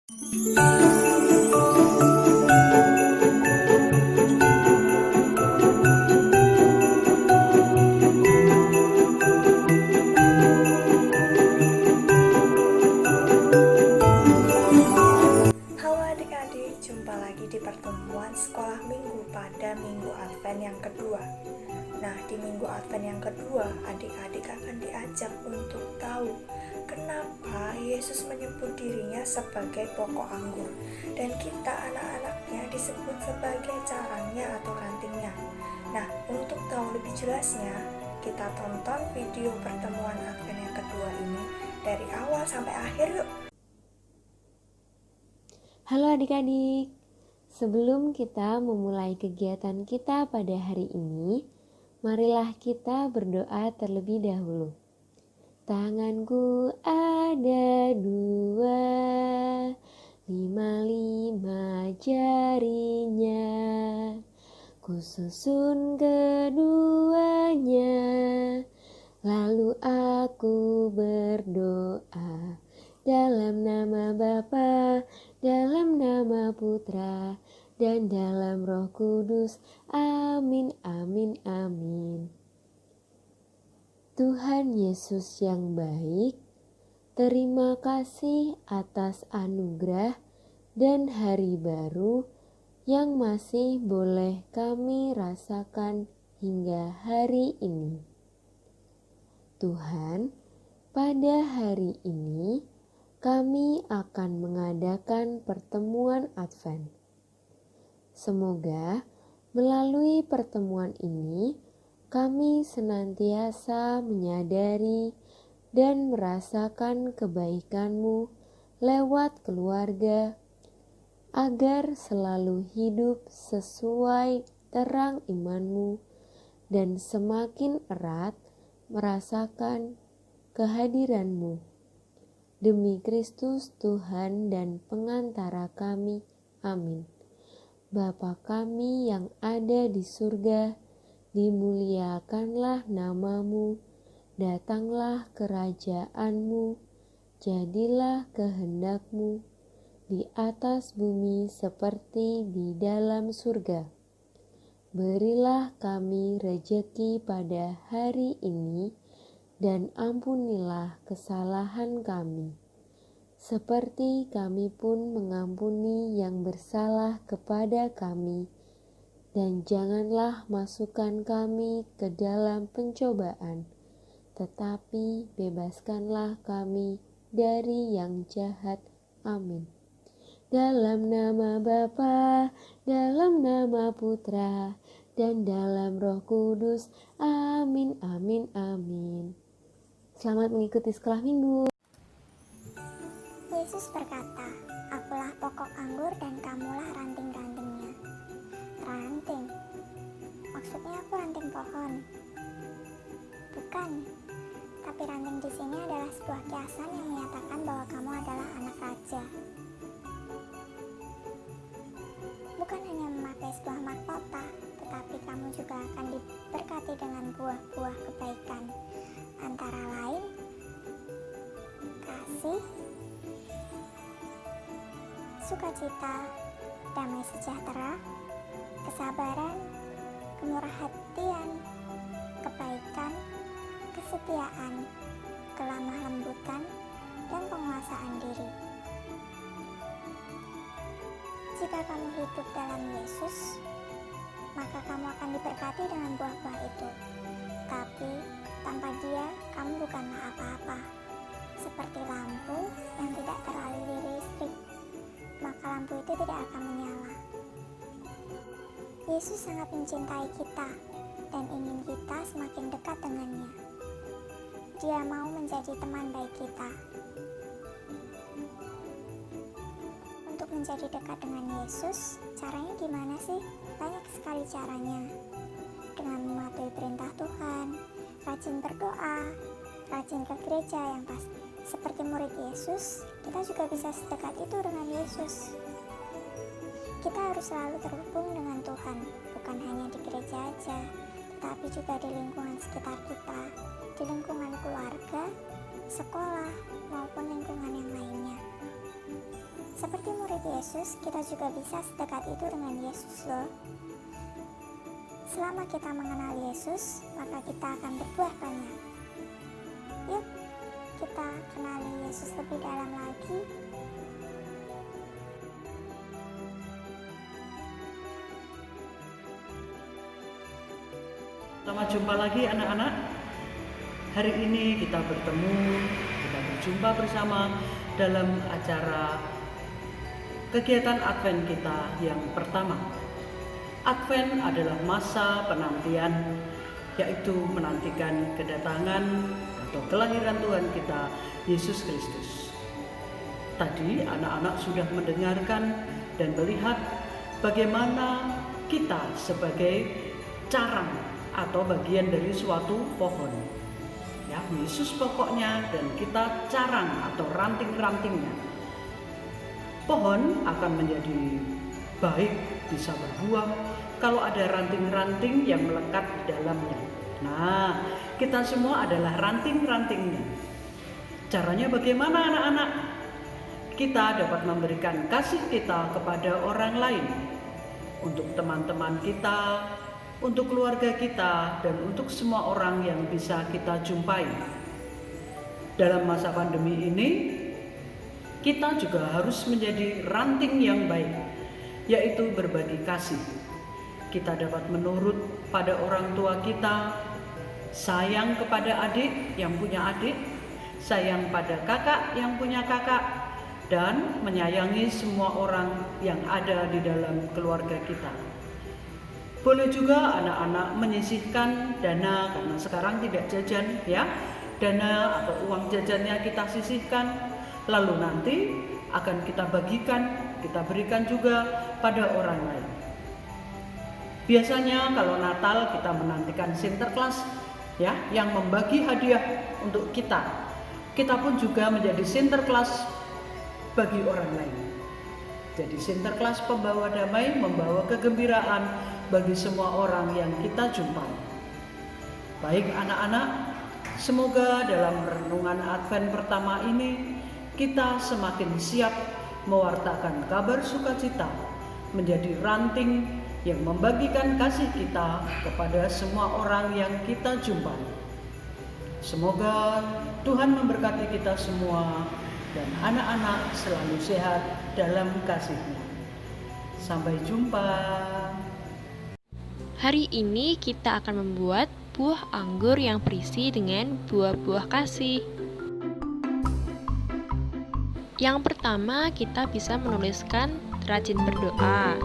Halo adik-adik, jumpa lagi di pertemuan sekolah minggu pada Minggu Advent yang kedua. Nah, di Minggu Advent yang kedua, adik-adik akan diajak untuk tahu kenapa Yesus menyebut dirinya sebagai pokok anggur dan kita anak-anaknya disebut sebagai carangnya atau rantingnya. Nah, untuk tahu lebih jelasnya, kita tonton video pertemuan Advent yang kedua ini dari awal sampai akhir yuk. Halo adik-adik, sebelum kita memulai kegiatan kita pada hari ini, marilah kita berdoa terlebih dahulu. Tanganku ada 2, 5 jarinya, ku susun keduanya, lalu aku berdoa. Dalam nama Bapa, dalam nama Putra, dan dalam Roh Kudus. Amin, amin, amin. Tuhan Yesus yang baik, terima kasih atas anugerah dan hari baru yang masih boleh kami rasakan hingga hari ini. Tuhan, pada hari ini kami akan mengadakan pertemuan Advent. Semoga melalui pertemuan ini kami senantiasa menyadari dan merasakan kebaikan-Mu lewat keluarga, agar selalu hidup sesuai terang iman-Mu dan semakin erat merasakan kehadiran-Mu. Demi Kristus Tuhan dan pengantara kami. Amin. Bapa kami yang ada di surga, dimuliakanlah nama-Mu, datanglah kerajaan-Mu, jadilah kehendak-Mu di atas bumi seperti di dalam surga. Berilah kami rejeki pada hari ini, dan ampunilah kesalahan kami, seperti kami pun mengampuni yang bersalah kepada kami. Dan janganlah masukkan kami ke dalam pencobaan, tetapi bebaskanlah kami dari yang jahat. Amin. Dalam nama Bapa, dalam nama Putra, dan dalam Roh Kudus. Amin, amin, amin. Selamat mengikuti sekolah minggu. Yesus berkata, "Akulah pokok anggur dan kamulah ranting-rantingnya." Ranting? Maksudnya aku ranting pohon? Bukan. Tapi ranting di sini adalah sebuah kiasan yang menyatakan bahwa kamu adalah anak raja. Bukan hanya memakai sebuah mahkota, tetapi kamu juga akan diberkati dengan buah-buah kebaikan. Antara lain, kasih, sukacita, damai sejahtera, kesabaran, kemurah hatian, kebaikan, kesetiaan, kelemah lembutan, dan penguasaan diri. Jika kamu hidup dalam Yesus, maka kamu akan diberkati dengan buah-buah itu. Tapi tanpa Dia, kamu bukanlah apa-apa. Seperti lampu yang tidak teraliri listrik, maka lampu itu tidak akan menyala. Yesus sangat mencintai kita dan ingin kita semakin dekat dengannya. Dia mau menjadi teman baik kita. Untuk menjadi dekat dengan Yesus, caranya gimana sih? Banyak sekali caranya. Dengan mematuhi perintah Tuhan, rajin berdoa, rajin ke gereja yang pasti. Seperti murid Yesus, kita juga bisa sedekat itu dengan Yesus. Kita harus selalu terhubung dengan Tuhan, bukan hanya di gereja aja, tetapi juga di lingkungan sekitar kita, di lingkungan keluarga, sekolah, maupun lingkungan yang lainnya. Seperti murid Yesus, kita juga bisa sedekat itu dengan Yesus loh. Selama kita mengenal Yesus, maka kita akan berbuah banyak. Yuk, kita kenali Yesus lebih dalam lagi. Selamat jumpa lagi anak-anak. Hari ini kita berjumpa bersama dalam acara kegiatan Advent kita yang pertama. Advent adalah masa penantian, yaitu menantikan kedatangan atau kelahiran Tuhan kita, Yesus Kristus. Tadi anak-anak sudah mendengarkan dan melihat bagaimana kita sebagai carang atau bagian dari suatu pohon. Ya, Yesus pokoknya dan kita carang atau ranting-rantingnya. Pohon akan menjadi baik, bisa berbuah kalau ada ranting-ranting yang melekat di dalamnya. Nah, kita semua adalah ranting-rantingnya. Caranya bagaimana anak-anak? Kita dapat memberikan kasih kita kepada orang lain, untuk teman-teman kita, untuk keluarga kita, dan untuk semua orang yang bisa kita jumpai. Dalam masa pandemi ini, kita juga harus menjadi ranting yang baik, yaitu berbagi kasih. Kita dapat menurut pada orang tua kita, sayang kepada adik yang punya adik, sayang pada kakak yang punya kakak, dan menyayangi semua orang yang ada di dalam keluarga kita. Boleh juga anak-anak menyisihkan dana, karena sekarang tidak jajan ya. Dana atau uang jajannya kita sisihkan, lalu nanti akan kita bagikan, kita berikan juga pada orang lain. Biasanya kalau Natal kita menantikan Sinterklas ya, yang membagi hadiah untuk kita. Kita pun juga menjadi Sinterklas bagi orang lain. Jadi Sinterklas pembawa damai, membawa kegembiraan bagi semua orang yang kita jumpai. Baik anak-anak, semoga dalam renungan Advent pertama ini kita semakin siap mewartakan kabar sukacita, menjadi ranting yang membagikan kasih kita kepada semua orang yang kita jumpai. Semoga Tuhan memberkati kita semua dan anak-anak selalu sehat dalam kasih-Nya. Sampai jumpa. Hari ini kita akan membuat buah anggur yang berisi dengan buah-buah kasih. Yang pertama, kita bisa menuliskan rajin berdoa.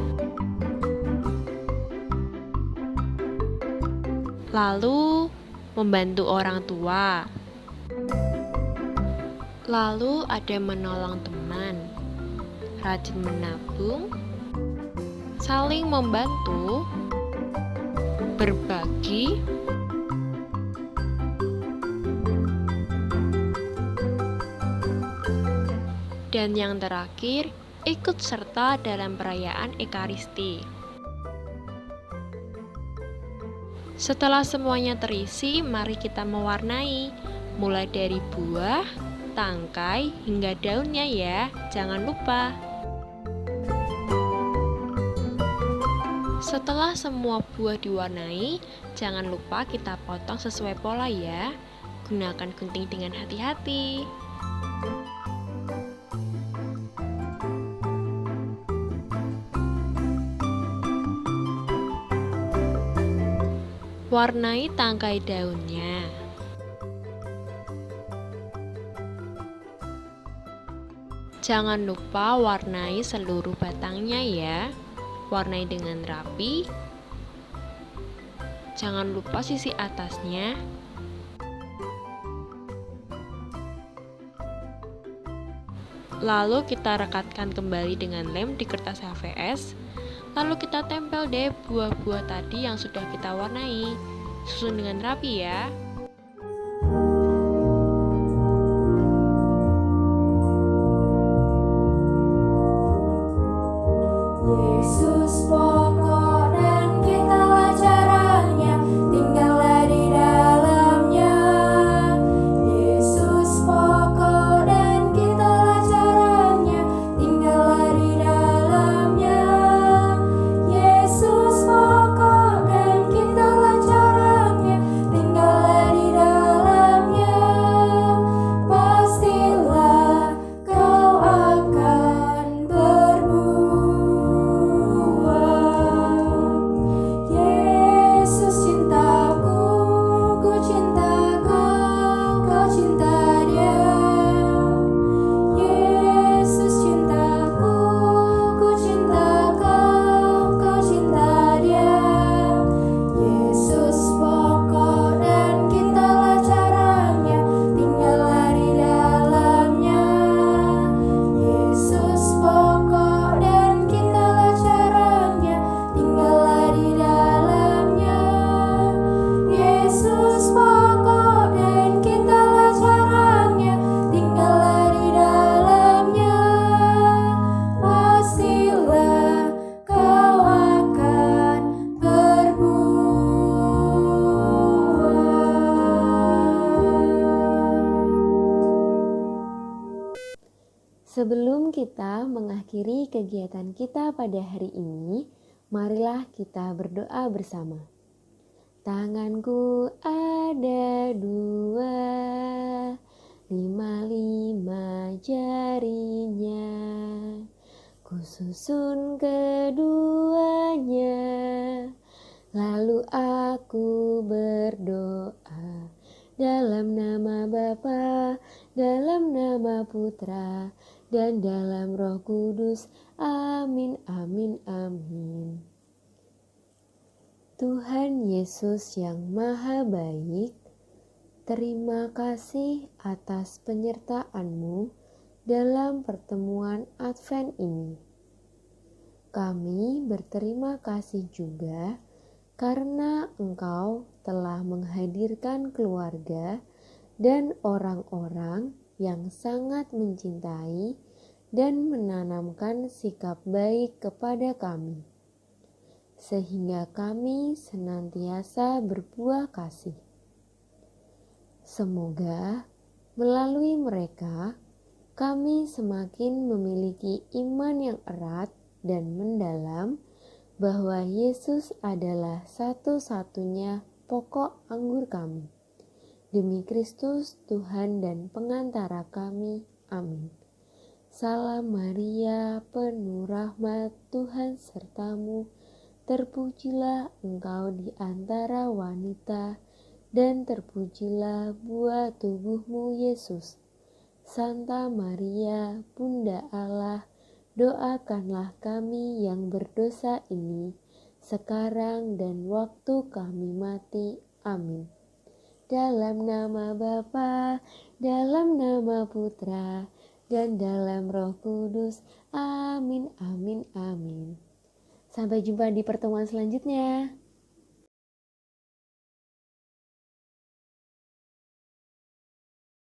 Lalu, membantu orang tua. Lalu ada menolong teman, rajin menabung, saling membantu, berbagi, dan yang terakhir, ikut serta dalam perayaan Ekaristi. Setelah semuanya terisi, mari kita mewarnai, mulai dari buah, tangkai, hingga daunnya ya, jangan lupa. Setelah semua buah diwarnai, jangan lupa kita potong sesuai pola ya. Gunakan gunting dengan hati-hati. Warnai tangkai daunnya. Jangan lupa warnai seluruh batangnya ya. Warnai dengan rapi. Jangan lupa sisi atasnya. Lalu kita rekatkan kembali dengan lem di kertas HVS. Lalu kita tempel deh buah-buah tadi yang sudah kita warnai. Susun dengan rapi ya. Yesus pokok dan kitalah caranya, tinggallah di dalamnya. Yesus pokok dan kitalah caranya, tinggallah Sebelum kita mengakhiri kegiatan kita pada hari ini, marilah kita berdoa bersama. Tanganku ada 2, 5 jarinya. Kususun keduanya, lalu aku berdoa. Dalam nama Bapa, dalam nama Putra, dan dalam Roh Kudus. Amin, amin, amin. Tuhan Yesus yang Maha Baik, terima kasih atas penyertaan-Mu dalam pertemuan Advent ini. Kami berterima kasih juga karena Engkau telah menghadirkan keluarga dan orang-orang yang sangat mencintai dan menanamkan sikap baik kepada kami, sehingga kami senantiasa berbuah kasih. Semoga melalui mereka kami semakin memiliki iman yang erat dan mendalam bahwa Yesus adalah satu-satunya pokok anggur kami. Demi Kristus Tuhan dan pengantara kami. Amin. Salam Maria, penuh rahmat, Tuhan sertamu. Terpujilah engkau di antara wanita, dan terpujilah buah tubuhmu Yesus. Santa Maria, Bunda Allah, doakanlah kami yang berdosa ini, sekarang dan waktu kami mati. Amin. Dalam nama Bapa, dalam nama Putra, dan dalam Roh Kudus. Amin, amin, amin. Sampai jumpa di pertemuan selanjutnya.